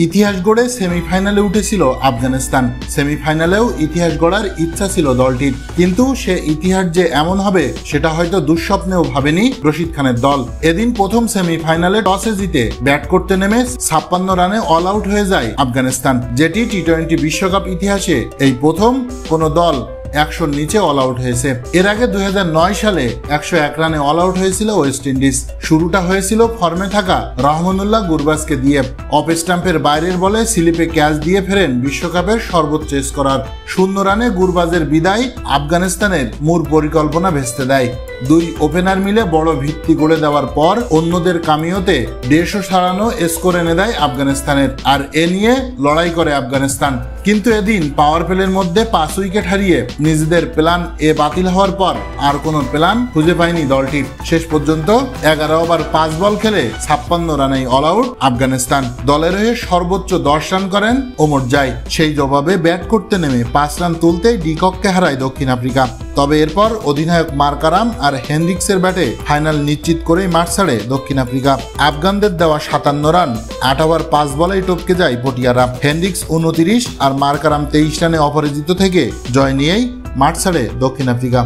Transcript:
ইতিহাস গড়ে সেমিফাইনালে উঠেছিল আফগানিস্তান। সেমিফাইনালেও ইতিহাস গড়ার ইচ্ছা ছিল দলটির, কিন্তু সে ইতিহাস যে এমন হবে সেটা হয়তো দুঃস্বপ্নেও ভাবেনি রশিদ খানের দল। এদিন প্রথম সেমিফাইনালে টসে জিতে ব্যাট করতে নেমে 56 রানে অল আউট হয়ে যায় আফগানিস্তান, যেটি টি-20 বিশ্বকাপ ইতিহাসে এই প্রথম কোন দল 100-র নিচে অল আউট হয়েছে। এর আগে 2009 সালে 101 রানে অল আউট হয়েছিল ওয়েস্ট ইন্ডিজ। শুরুটা হয়েছিল ফর্মে থাকা রহমানুল্লাহ গুরবাজকে দিয়ে। অফ স্টাম্পের বাইরের বলে স্লিপে ক্যাচ দিয়ে ফেরেন বিশ্বকাপের সর্বোচ্চ স্কোরার। 0 রানে গুরবাজের বিদায় আফগানিস্তানের মূল পরিকল্পনা ভেস্তে দেয়। দুই ওপেনার মিলে বড় ভিত্তি গড়ে দেওয়ার পর অন্যদের কামিওতে 150 ছাড়ানো স্কোর এনে দেয় আফগানিস্তানের, আর এ নিয়ে লড়াই করে আফগানিস্তান। কিন্তু এদিন পাওয়ার প্লের মধ্যে 5 উইকেট হারিয়ে নিজেদের প্ল্যান এ বাতিল হওয়ার পর আর কোনো প্ল্যান খুঁজে পায়নি দলটির। শেষ পর্যন্ত 11 ওভার 5 বল খেলে 56 রানেই অল আউট আফগানিস্তান। দলের হয়ে সর্বোচ্চ 10 রান করেন ওমর জাই। সেই জবাবে ব্যাট করতে নেমে 5 রান তুলতেই ডিকককে হারায় দক্ষিণ আফ্রিকা। তবে এরপর অধিনায়ক মার্কারাম আর হেনরিক্সের ব্যাটে ফাইনাল নিশ্চিত করেই মাঠ ছাড়ে দক্ষিণ আফ্রিকা। আফগানদের দেওয়া 57 রান 8 ওভার 5 বলেই টপকে যায় পটিয়ারা। হেনরিক্স 29 আর মার্কারাম 23 রানে অপরাজিত থেকে জয় নিয়েই মাঠ ছাড়ে দক্ষিণ আফ্রিকা।